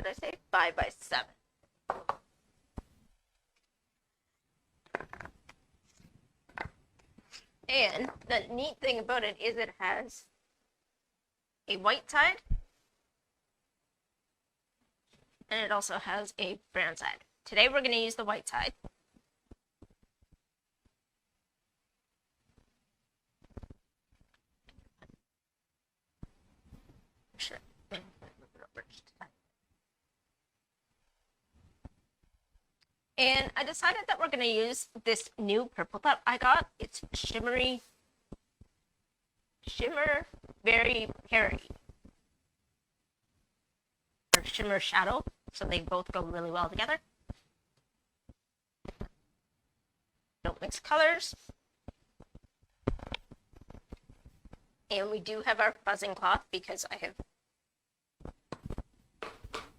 did I say? 5 by 7. And the neat thing about it is it has a white side, and it also has a brown side. Today we're going to use the white side. Sure. And I decided that we're going to use this new purple that I got. It's Shimmer Very Hairy. Or Shimmer Shadow. So they both go really well together. Don't mix colors. And we do have our fuzzing cloth because I have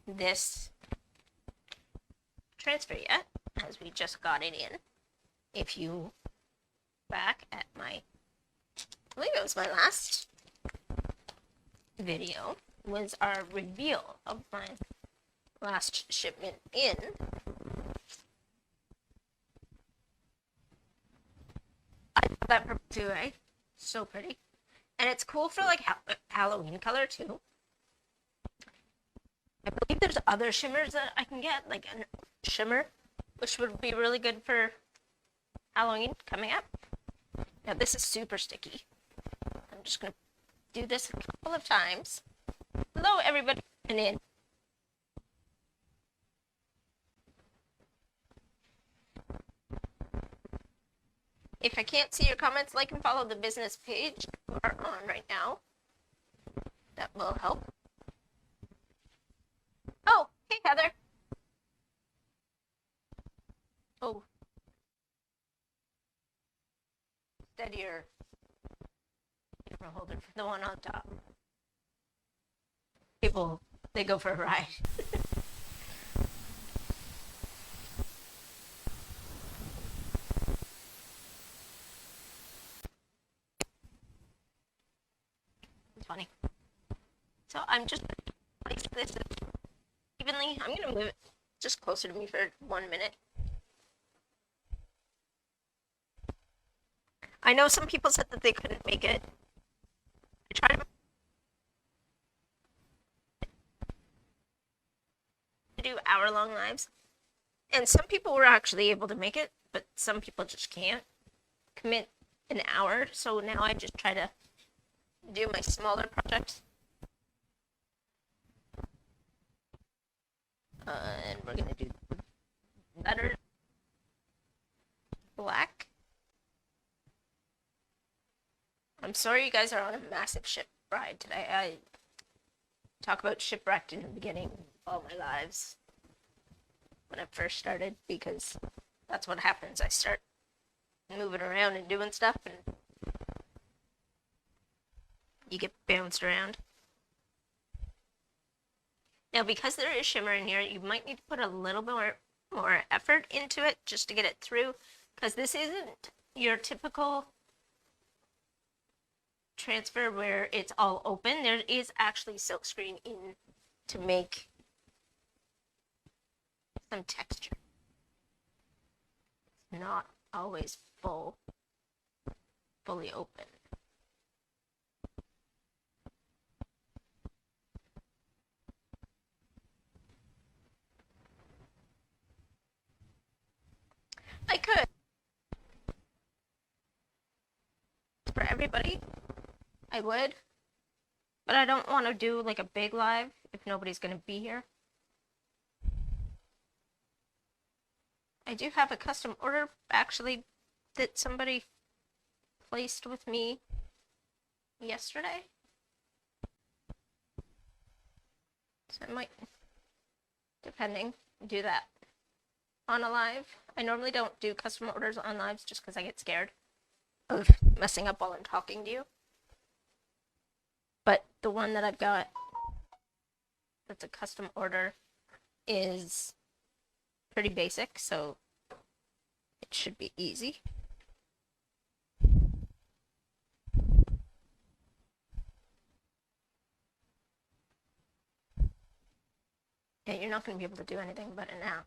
this transfer yet, as we just got it in. If you back at my, I believe it was my last video, was our reveal of my last shipment in. I love that purple too, eh? So pretty. And it's cool for like Halloween color too. I believe there's other shimmers that I can get, like a shimmer, which would be really good for Halloween coming up. Now this is super sticky. I'm just going to do this a couple of times. Hello everybody, and in. If I can't see your comments, like and follow the business page we are on right now. That will help. Oh, hey Heather. Oh. Steady your camera holder for the one on top. People, they go for a ride. It's funny. So I'm just going to place this evenly. I'm going to move it just closer to me for 1 minute. I know some people said that they couldn't make it. I tried to do hour-long lives, and some people were actually able to make it, but some people just can't commit an hour. So now I just try to do my smaller projects. And we're gonna do better black. I'm sorry you guys are on a massive ship ride today. I talk about shipwrecked in the beginning of all my lives when I first started, because that's what happens. I start moving around and doing stuff, and you get bounced around. Now, because there is shimmer in here, you might need to put a little bit more effort into it just to get it through, because this isn't your typical transfer where it's all open. There is actually silkscreen in to make some texture. It's not always fully open. I could. For everybody, I would. But I don't want to do like a big live if nobody's going to be here. I do have a custom order actually that somebody placed with me yesterday. So I might, depending, do that on a live. I normally don't do custom orders on lives just because I get scared of messing up while I'm talking to you. But the one that I've got that's a custom order is pretty basic, so it should be easy. Yeah, you're not going to be able to do anything about it now.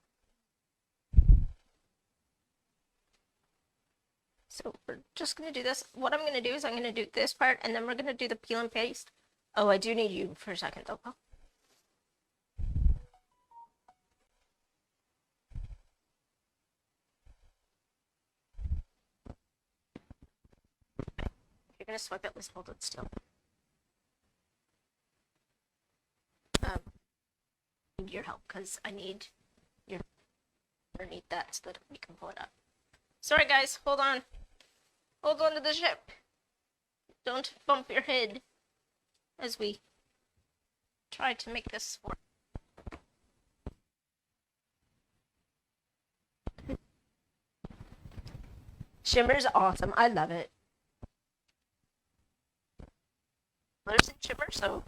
So we're just going to do this. What I'm going to do is I'm going to do this part, and then we're going to do the peel and paste. Oh, I do need you for a second, though. Oh. You're going to swipe it, let's hold it still. I need your help, because I need your underneath that so that we can pull it up. Sorry, guys. Hold on. Hold on to the ship. Don't bump your head as we try to make this work. Shimmer's awesome. I love it. There's in Shimmer, so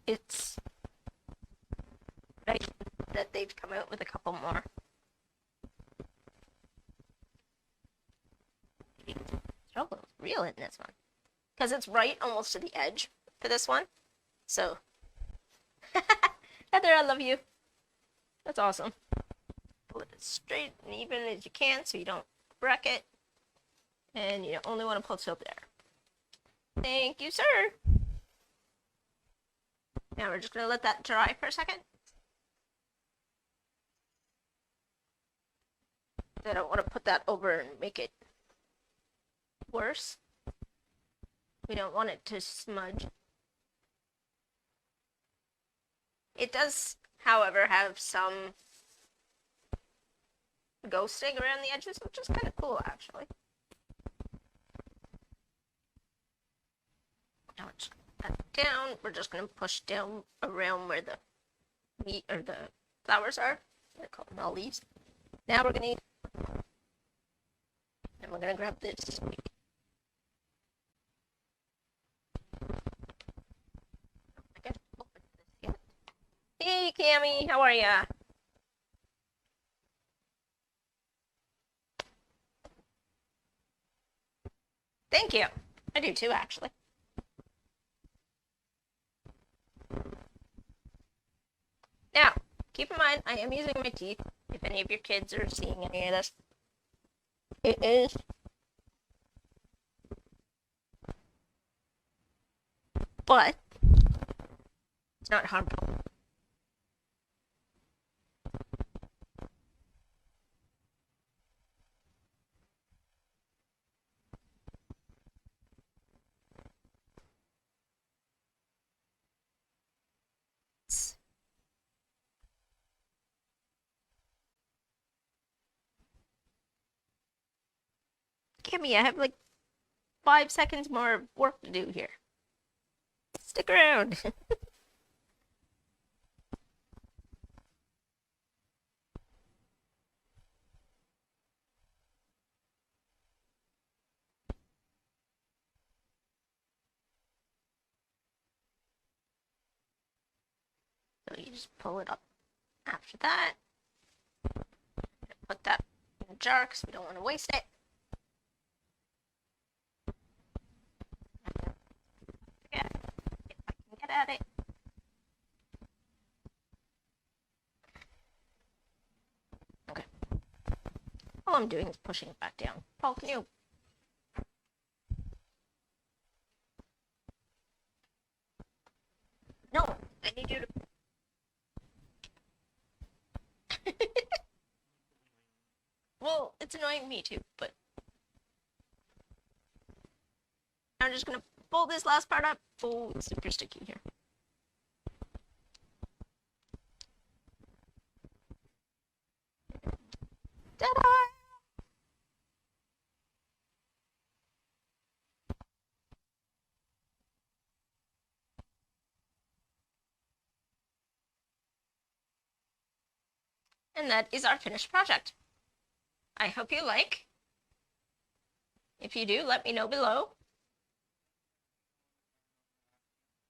it's right that they've come out with a couple more. Struggle is real in this one. Because it's right almost to the edge for this one. So, Heather, I love you. That's awesome. Pull it as straight and even as you can so you don't wreck it. And you only want to pull it up there. Thank you, sir. Now we're just going to let that dry for a second. I don't want to put that over and make it worse. We don't want it to smudge. It does, however, have some ghosting around the edges, which is kind of cool, actually. Now we're just going to pat it down. We're just going to push down around where the meat or the flowers are. I call them all leaves. Now we're going to need, and we're going to grab this. Hey, Cammy, how are ya? Thank you. I do too, actually. Now, keep in mind, I am using my teeth. If any of your kids are seeing any of this, it is but it's not harmful. Kimmy, I have like 5 seconds more work to do here. Stick around. So you just pull it up after that. Put that in a jar because we don't want to waste it. If I can get at it. Okay. All I'm doing is pushing it back down. Paul, can you? No, I need you to. Well, it's annoying me too, but I'm just gonna pull this last part up. Oh, it's super sticky here. Ta-da! And that is our finished project. I hope you like. If you do, let me know below.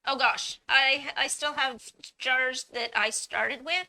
Oh gosh, I still have jars that I started with